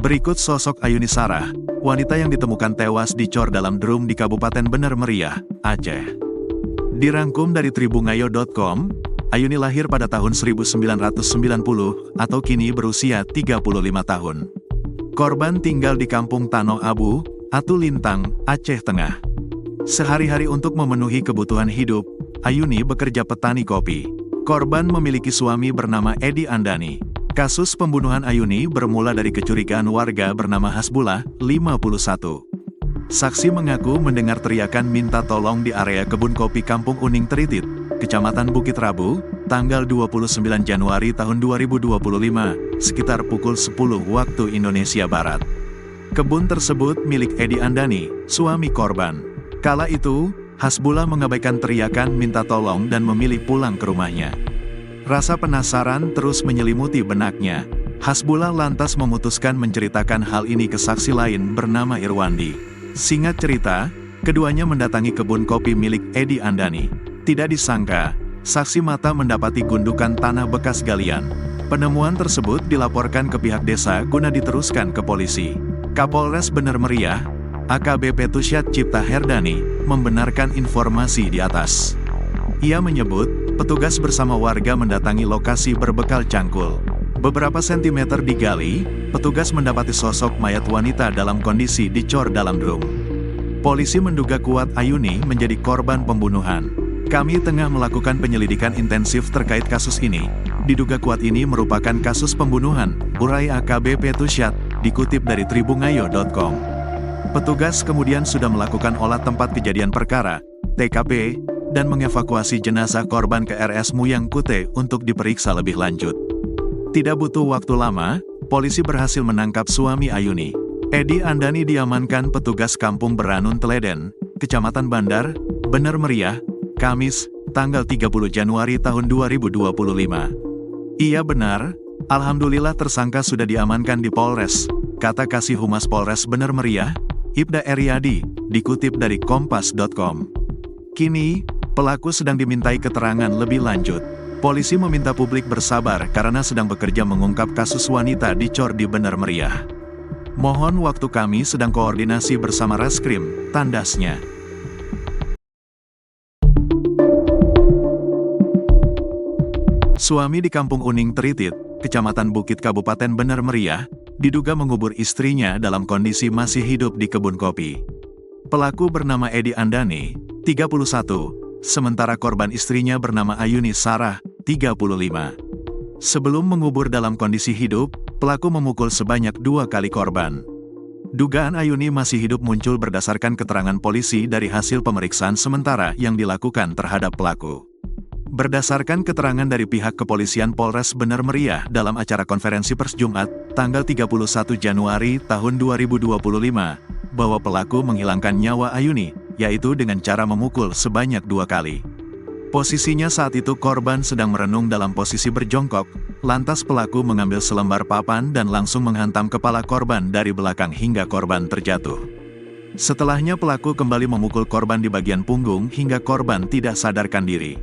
Berikut sosok Ayuni Sarah, wanita yang ditemukan tewas dicor dalam drum di Kabupaten Bener Meriah, Aceh. Dirangkum dari tribungayo.com, Ayuni lahir pada tahun 1990 atau kini berusia 35 tahun. Korban tinggal di Kampung Tanoh Abu, Atu Lintang, Aceh Tengah. Sehari-hari untuk memenuhi kebutuhan hidup, Ayuni bekerja petani kopi. Korban memiliki suami bernama Edi Andani. Kasus pembunuhan Ayuni bermula dari kecurigaan warga bernama Hasbullah, 51. Saksi mengaku mendengar teriakan minta tolong di area kebun kopi Kampung Uning Teritit, Kecamatan Bukit Rabu, tanggal 29 Januari tahun 2025, sekitar pukul 10 waktu Indonesia Barat. Kebun tersebut milik Edi Andani, suami korban. Kala itu, Hasbullah mengabaikan teriakan minta tolong dan memilih pulang ke rumahnya. Rasa penasaran terus menyelimuti benaknya. Hasbullah lantas memutuskan menceritakan hal ini ke saksi lain bernama Irwandi. Singkat cerita, keduanya mendatangi kebun kopi milik Edi Andani. Tidak disangka, saksi mata mendapati gundukan tanah bekas galian. Penemuan tersebut dilaporkan ke pihak desa guna diteruskan ke polisi. Kapolres Bener Meriah, AKBP Tusyad Cipta Herdani, membenarkan informasi di atas. Ia menyebut, petugas bersama warga mendatangi lokasi berbekal cangkul. Beberapa sentimeter digali, petugas mendapati sosok mayat wanita dalam kondisi dicor dalam drum. Polisi menduga kuat Ayuni menjadi korban pembunuhan. Kami tengah melakukan penyelidikan intensif terkait kasus ini. Diduga kuat ini merupakan kasus pembunuhan, urai AKBP Tusyad, dikutip dari tribungayo.com. Petugas kemudian sudah melakukan olah tempat kejadian perkara, TKP, dan mengevakuasi jenazah korban ke RS Muyang Kute untuk diperiksa lebih lanjut. Tidak butuh waktu lama, polisi berhasil menangkap suami Ayuni. Edi Andani diamankan petugas Kampung Beranun Teleden, Kecamatan Bandar, Bener Meriah, Kamis, tanggal 30 Januari tahun 2025. Iya benar, alhamdulillah tersangka sudah diamankan di Polres, kata Kasih Humas Polres Bener Meriah, Ibda Eryadi, dikutip dari kompas.com. Kini, pelaku sedang dimintai keterangan lebih lanjut. Polisi meminta publik bersabar karena sedang bekerja mengungkap kasus wanita dicor di Bener Meriah. Mohon waktu, kami sedang koordinasi bersama Reskrim, tandasnya. Suami di Kampung Uning Teritit, Kecamatan Bukit Kabupaten Bener Meriah, diduga mengubur istrinya dalam kondisi masih hidup di kebun kopi. Pelaku bernama Edi Andani, 31, sementara korban istrinya bernama Ayuni Sarah, 35. Sebelum mengubur dalam kondisi hidup, pelaku memukul sebanyak 2 kali korban. Dugaan Ayuni masih hidup muncul berdasarkan keterangan polisi dari hasil pemeriksaan sementara yang dilakukan terhadap pelaku. Berdasarkan keterangan dari pihak kepolisian Polres Bener Meriah dalam acara konferensi pers Jumat, tanggal 31 Januari tahun 2025, bahwa pelaku menghilangkan nyawa Ayuni, yaitu dengan cara memukul sebanyak 2 kali. Posisinya saat itu korban sedang merenung dalam posisi berjongkok, lantas pelaku mengambil selembar papan dan langsung menghantam kepala korban dari belakang hingga korban terjatuh. Setelahnya pelaku kembali memukul korban di bagian punggung hingga korban tidak sadarkan diri.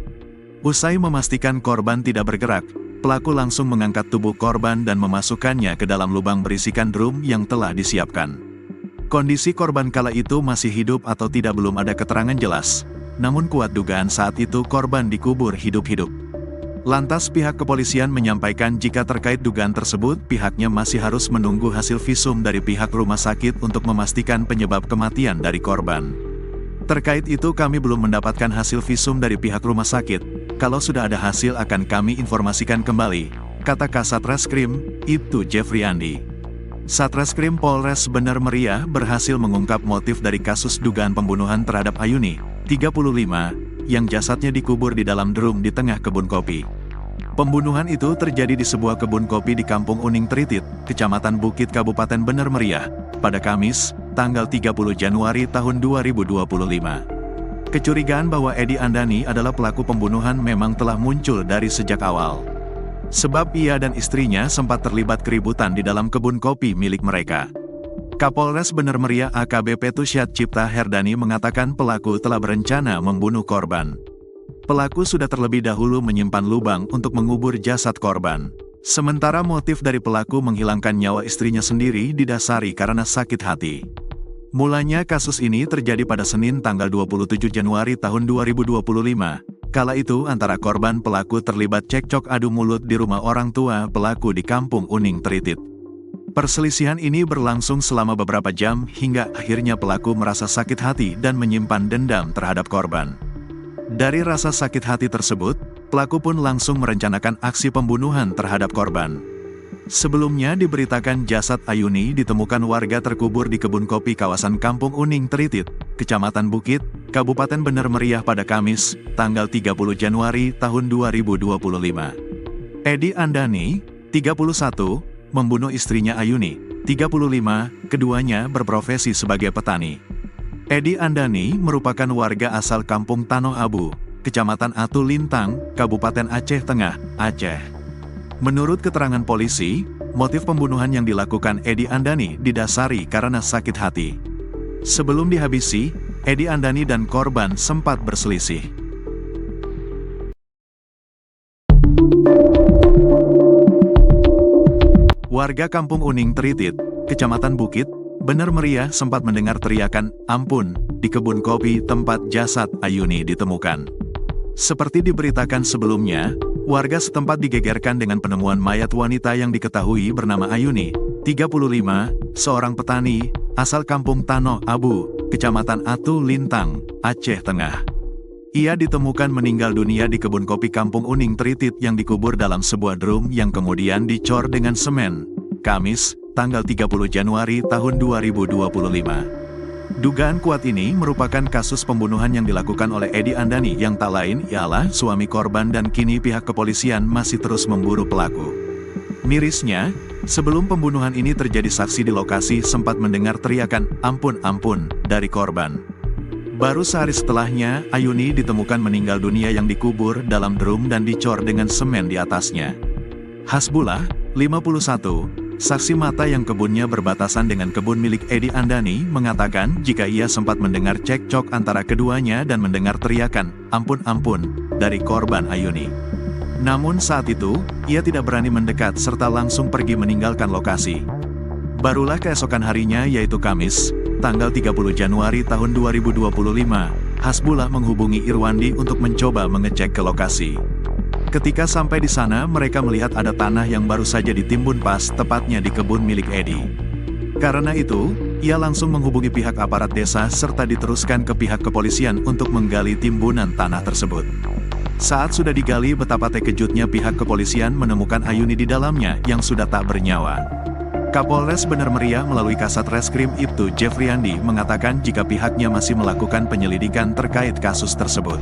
Usai memastikan korban tidak bergerak, pelaku langsung mengangkat tubuh korban dan memasukkannya ke dalam lubang berisikan drum yang telah disiapkan. Kondisi korban kala itu masih hidup atau tidak belum ada keterangan jelas, namun kuat dugaan saat itu korban dikubur hidup-hidup. Lantas pihak kepolisian menyampaikan jika terkait dugaan tersebut pihaknya masih harus menunggu hasil visum dari pihak rumah sakit untuk memastikan penyebab kematian dari korban. Terkait itu kami belum mendapatkan hasil visum dari pihak rumah sakit. Kalau sudah ada hasil akan kami informasikan kembali, kata Kasat Reskrim, Ibtu Jeffriandi. Satreskrim Polres Bener Meriah berhasil mengungkap motif dari kasus dugaan pembunuhan terhadap Ayuni, 35, yang jasadnya dikubur di dalam drum di tengah kebun kopi. Pembunuhan itu terjadi di sebuah kebun kopi di Kampung Uning Teritit, Kecamatan Bukit Kabupaten Bener Meriah, pada Kamis, tanggal 30 Januari tahun 2025. Kecurigaan bahwa Edi Andani adalah pelaku pembunuhan memang telah muncul dari sejak awal. Sebab ia dan istrinya sempat terlibat keributan di dalam kebun kopi milik mereka. Kapolres Bener Meriah AKBP Tusyad Cipta Herdani mengatakan pelaku telah berencana membunuh korban. Pelaku sudah terlebih dahulu menyimpan lubang untuk mengubur jasad korban. Sementara motif dari pelaku menghilangkan nyawa istrinya sendiri didasari karena sakit hati. Mulanya kasus ini terjadi pada Senin tanggal 27 Januari tahun 2025. Kala itu antara korban pelaku terlibat cekcok adu mulut di rumah orang tua pelaku di Kampung Uning Tritit. Perselisihan ini berlangsung selama beberapa jam hingga akhirnya pelaku merasa sakit hati dan menyimpan dendam terhadap korban. Dari rasa sakit hati tersebut, pelaku pun langsung merencanakan aksi pembunuhan terhadap korban. Sebelumnya diberitakan jasad Ayuni ditemukan warga terkubur di kebun kopi kawasan Kampung Uning Tritit, Kecamatan Bukit, Kabupaten Bener Meriah pada Kamis, tanggal 30 Januari tahun 2025. Edi Andani, 31, membunuh istrinya Ayuni, 35, keduanya berprofesi sebagai petani. Edi Andani merupakan warga asal Kampung Tanoh Abu, Kecamatan Atu Lintang, Kabupaten Aceh Tengah, Aceh. Menurut keterangan polisi, motif pembunuhan yang dilakukan Edi Andani didasari karena sakit hati. Sebelum dihabisi, Edi Andani dan korban sempat berselisih. Warga Kampung Uning Tritit, Kecamatan Bukit, Bener Meriah sempat mendengar teriakan "ampun" di kebun kopi tempat jasad Ayuni ditemukan. Seperti diberitakan sebelumnya, warga setempat digegerkan dengan penemuan mayat wanita yang diketahui bernama Ayuni, 35, seorang petani, asal Kampung Tanoh Abu, Kecamatan Atu Lintang, Aceh Tengah. Ia ditemukan meninggal dunia di kebun kopi Kampung Uning Tritit yang dikubur dalam sebuah drum yang kemudian dicor dengan semen, Kamis, tanggal 30 Januari tahun 2025. Dugaan kuat ini merupakan kasus pembunuhan yang dilakukan oleh Edi Andani yang tak lain ialah suami korban dan kini pihak kepolisian masih terus memburu pelaku. Mirisnya, sebelum pembunuhan ini terjadi saksi di lokasi sempat mendengar teriakan "ampun ampun" dari korban. Baru sehari setelahnya, Ayuni ditemukan meninggal dunia yang dikubur dalam drum dan dicor dengan semen di atasnya. Hasbullah, 51, saksi mata yang kebunnya berbatasan dengan kebun milik Edi Andani mengatakan jika ia sempat mendengar cekcok antara keduanya dan mendengar teriakan "ampun ampun" dari korban Ayuni. Namun saat itu, ia tidak berani mendekat serta langsung pergi meninggalkan lokasi. Barulah keesokan harinya yaitu Kamis, tanggal 30 Januari tahun 2025, Hasbullah menghubungi Irwandi untuk mencoba mengecek ke lokasi. Ketika sampai di sana mereka melihat ada tanah yang baru saja ditimbun pas tepatnya di kebun milik Edi. Karena itu, ia langsung menghubungi pihak aparat desa serta diteruskan ke pihak kepolisian untuk menggali timbunan tanah tersebut. Saat sudah digali betapa terkejutnya pihak kepolisian menemukan Ayuni di dalamnya yang sudah tak bernyawa. Kapolres Bener Meriah melalui Kasat Reskrim Ibtu Jeffriandi mengatakan jika pihaknya masih melakukan penyelidikan terkait kasus tersebut.